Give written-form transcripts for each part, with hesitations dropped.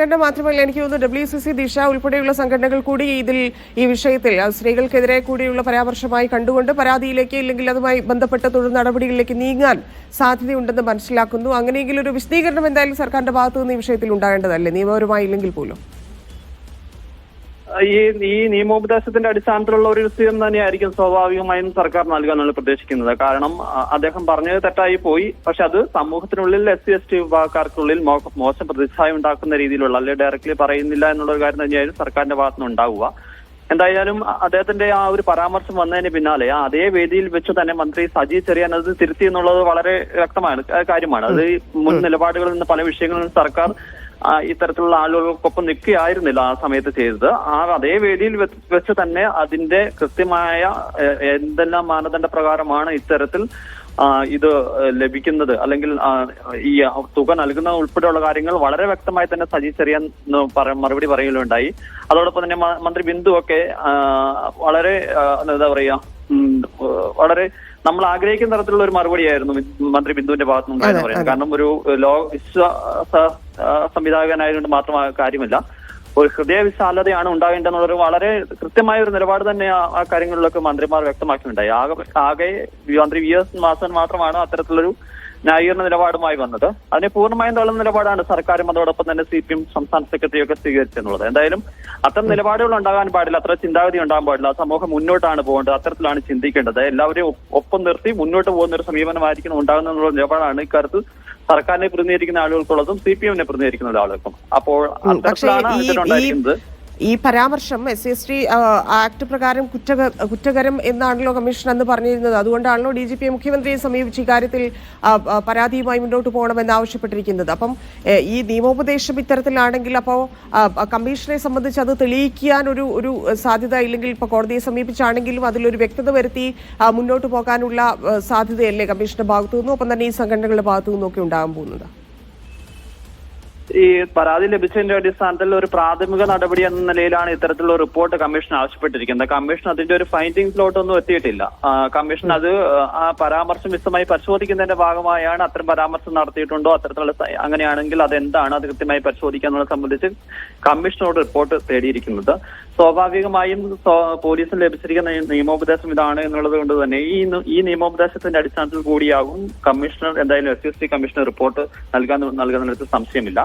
സംഘടന മാത്രമല്ല, എനിക്ക് തോന്നുന്നു WCC, ദിശ ഉൾപ്പെടെയുള്ള സംഘടനകൾ കൂടി ഈ വിഷയത്തിൽ സ്ത്രീകൾക്കെതിരെ കൂടിയുള്ള പരാമർശമായി കണ്ടുകൊണ്ട് പരാതിയിലേക്ക് ഇല്ലെങ്കിൽ അതുമായി ബന്ധപ്പെട്ട തുടർ നടപടികളിലേക്ക് നീങ്ങാൻ സാധ്യതയുണ്ടെന്ന് മനസ്സിലാക്കുന്നു. അങ്ങനെയെങ്കിൽ ഒരു വിശദീകരണം എന്തായാലും സർക്കാരിന്റെ ഭാഗത്തു നിന്ന് ഈ വിഷയത്തിൽ ഉണ്ടാകേണ്ടതല്ലേ, നിയമപരമായി ഇല്ലെങ്കിൽ പോലും? ഈ നിയമോപദേശത്തിന്റെ അടിസ്ഥാനത്തിലുള്ള ഒരു വിഷയം തന്നെയായിരിക്കും സ്വാഭാവികമായും സർക്കാർ നൽകാനാണ് പ്രതീക്ഷിക്കുന്നത്. കാരണം അദ്ദേഹം പറഞ്ഞത് തെറ്റായി പോയി, പക്ഷെ അത് സമൂഹത്തിനുള്ളിൽ SC/ST വിഭാഗക്കാർക്കുള്ളിൽ മോശം പ്രതിച്ഛായ ഉണ്ടാക്കുന്ന രീതിയിലുള്ള, അല്ലെങ്കിൽ ഡയറക്ട്ലി പറയുന്നില്ല എന്നുള്ള ഒരു കാര്യം തന്നെയായിരുന്നു സർക്കാരിന്റെ ഭാഗത്തുനിന്ന് ഉണ്ടാവുക. എന്തായാലും അദ്ദേഹത്തിന്റെ ആ ഒരു പരാമർശം വന്നതിന് പിന്നാലെ അതേ വേദിയിൽ വെച്ച് തന്നെ മന്ത്രി സജി ചെറിയാൻ അത് തിരുത്തി എന്നുള്ളത് വളരെ വ്യക്തമാണ് കാര്യമാണ്. അത് മുൻ നിലപാടുകളിൽ നിന്ന് പല വിഷയങ്ങളിൽ നിന്ന് സർക്കാർ ഇത്തരത്തിലുള്ള ആളുകൾക്കൊപ്പം നിൽക്കുകയായിരുന്നില്ല ആ സമയത്ത് ചെയ്തത്. അതേ വേദിയിൽ വെച്ച് തന്നെ അതിന്റെ കൃത്യമായ എന്തെല്ലാം മാനദണ്ഡ പ്രകാരമാണ് ഇത്തരത്തിൽ ഇത് ലഭിക്കുന്നത്, അല്ലെങ്കിൽ ഈ തുക നൽകുന്ന ഉൾപ്പെടെയുള്ള കാര്യങ്ങൾ വളരെ വ്യക്തമായി തന്നെ സജി ചെറിയാൻ മറുപടി പറയുകയുണ്ടായി. അതോടൊപ്പം തന്നെ മന്ത്രി ബിന്ദു ഒക്കെ വളരെ എന്താ പറയാ, വളരെ നമ്മൾ ആഗ്രഹിക്കുന്ന തരത്തിലുള്ള ഒരു മറുപടിയായിരുന്നു മന്ത്രി ബിന്ദുവിന്റെ ഭാഗത്തുനിന്നുണ്ടായെന്ന് പറയുന്നത്. കാരണം ഒരു വിശ്വാസ സംവിധായകനായതുകൊണ്ട് മാത്രം കാര്യമില്ല, ഒരു ഹൃദയവിശാലതയാണ് ഉണ്ടാകേണ്ടതെന്നുള്ളൊരു വളരെ കൃത്യമായ ഒരു നിലപാട് തന്നെ ആ കാര്യങ്ങളിലൊക്കെ മന്ത്രിമാർ വ്യക്തമാക്കിയിട്ടുണ്ടായി. ആകെ മന്ത്രി VS വാസവൻ മാത്രമാണ് അത്തരത്തിലൊരു ന്യായീകരണ നിലപാടുമായി വന്നത്. അതിനെ പൂർണ്ണമായും തള്ളുന്ന നിലപാടാണ് സർക്കാരും അതോടൊപ്പം തന്നെ CPM സംസ്ഥാന സെക്രട്ടറി ഒക്കെ സ്വീകരിച്ചെന്നുള്ളത്. എന്തായാലും അത്തരം നിലപാടുകൾ ഉണ്ടാകാൻ പാടില്ല, അത്ര ചിന്താഗതി ഉണ്ടാകാൻ പാടില്ല. സമൂഹം മുന്നോട്ടാണ് പോകേണ്ടത്, അത്തരത്തിലാണ് ചിന്തിക്കേണ്ടത്. എല്ലാവരെയും ഒപ്പം നിർത്തി മുന്നോട്ട് പോകുന്ന ഒരു സമീപനമായിരിക്കണം ഉണ്ടാകുന്ന നിലപാടാണ് ഇക്കാര്യത്തിൽ സർക്കാരിനെ പ്രതിനിധീകരിക്കുന്ന ആളുകൾക്കുള്ളതും CPM-നെ പ്രതിനിധീകരിക്കുന്ന ആളുകൾക്കും. അപ്പോൾ അത്തരത്തിലാണ് ഇതിലുണ്ടായിരിക്കുന്നത്. ഈ പരാമർശം SC/ST ആക്ട് പ്രകാരം കുറ്റകരം എന്നാണല്ലോ കമ്മീഷൻ അന്ന് പറഞ്ഞിരുന്നത്. അതുകൊണ്ടാണല്ലോ DGP മുഖ്യമന്ത്രിയെ സമീപിച്ച് ഇക്കാര്യത്തിൽ പരാതിയുമായി മുന്നോട്ട് പോകണമെന്ന് ആവശ്യപ്പെട്ടിരിക്കുന്നത്. അപ്പം ഈ നിയമോപദേശം ഇത്തരത്തിലാണെങ്കിൽ അപ്പോൾ കമ്മീഷനെ സംബന്ധിച്ച് അത് തെളിയിക്കാൻ ഒരു സാധ്യത, ഇല്ലെങ്കിൽ ഇപ്പോൾ കോടതിയെ സമീപിച്ചാണെങ്കിലും അതിലൊരു വ്യക്തത വരുത്തി മുന്നോട്ട് പോകാനുള്ള സാധ്യതയല്ലേ കമ്മീഷന്റെ ഭാഗത്തു നിന്നും ഒപ്പം തന്നെ ഈ സംഘടനകളുടെ ഭാഗത്തു നിന്നും ഒക്കെ ഉണ്ടാകാൻ പോകുന്നത്? ഈ പരാതി ലഭിച്ചതിന്റെ അടിസ്ഥാനത്തിൽ ഒരു പ്രാഥമിക നടപടി എന്ന നിലയിലാണ് ഇത്തരത്തിലുള്ള റിപ്പോർട്ട് കമ്മീഷൻ ആവശ്യപ്പെട്ടിരിക്കുന്നത്. കമ്മീഷൻ അതിന്റെ ഒരു ഫൈൻഡിങ്സിലോട്ടൊന്നും എത്തിയിട്ടില്ല. കമ്മീഷൻ അത് ആ പരാമർശം വിശദമായി പരിശോധിക്കുന്നതിന്റെ ഭാഗമായാണ് അത്തരം പരാമർശം നടത്തിയിട്ടുണ്ടോ, അത്തരത്തിലുള്ള അങ്ങനെയാണെങ്കിൽ അതെന്താണ്, അത് കൃത്യമായി പരിശോധിക്കാന്നുള്ളത് സംബന്ധിച്ച് കമ്മീഷനോട് റിപ്പോർട്ട് തേടിയിരിക്കുന്നത്. സ്വാഭാവികമായും പോലീസിന് ലഭിച്ചിരിക്കുന്ന നിയമോപദേശം ഇതാണ് എന്നുള്ളത് കൊണ്ട് തന്നെ ഈ നിയമോപദേശത്തിന്റെ അടിസ്ഥാനത്തിൽ കൂടിയാകും കമ്മീഷണർ എന്തായാലും SC/ST കമ്മീഷണർ റിപ്പോർട്ട് നൽകുന്നതിനകത്ത് സംശയമില്ല.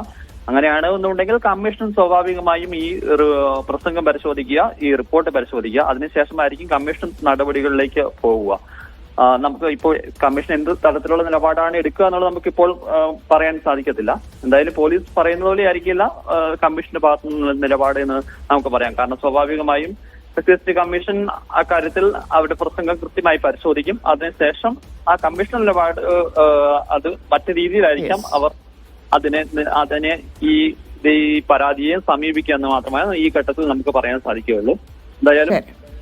അങ്ങനെയാണ് എന്നുണ്ടെങ്കിൽ കമ്മീഷൻ സ്വാഭാവികമായും ഈ പ്രസംഗം പരിശോധിക്കുക, ഈ റിപ്പോർട്ട് പരിശോധിക്കുക, അതിനുശേഷമായിരിക്കും കമ്മീഷൻ നടപടികളിലേക്ക് പോകുക. നമുക്ക് ഇപ്പോൾ കമ്മീഷൻ എന്ത് തരത്തിലുള്ള നിലപാടാണ് എടുക്കുക എന്നുള്ളത് നമുക്കിപ്പോൾ പറയാൻ സാധിക്കത്തില്ല. എന്തായാലും പോലീസ് പറയുന്ന പോലെ ആയിരിക്കില്ല കമ്മീഷന്റെ ഭാഗത്തു നിന്നുള്ള നിലപാട് എന്ന് നമുക്ക് പറയാം. കാരണം സ്വാഭാവികമായും SC/ST കമ്മീഷൻ അക്കാര്യത്തിൽ അവരുടെ പ്രസംഗം കൃത്യമായി പരിശോധിക്കും. അതിനുശേഷം ആ കമ്മീഷൻ നിലപാട് അത് മറ്റു രീതിയിലായിരിക്കാം അവർ അതിനെ ഈ പരാതിയെ സമീപിക്കുക എന്ന് മാത്രമേ ഈ ഘട്ടത്തിൽ നമുക്ക് പറയാൻ സാധിക്കുകയുള്ളൂ. എന്തായാലും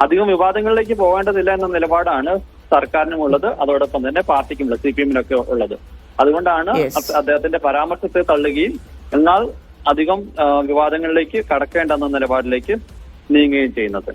അധികം വിവാദങ്ങളിലേക്ക് പോകേണ്ടതില്ല എന്ന നിലപാടാണ് സർക്കാരിനുമുള്ളത്, അതോടൊപ്പം തന്നെ പാർട്ടിക്കുമുള്ളത്, CPM-നൊക്കെ ഉള്ളത്. അതുകൊണ്ടാണ് അദ്ദേഹത്തിന്റെ പരാമർശത്തെ തള്ളുകയും എന്നാൽ അധികം വിവാദങ്ങളിലേക്ക് കടക്കേണ്ടെന്ന നിലപാടിലേക്ക് നീങ്ങുകയും ചെയ്യുന്നത്.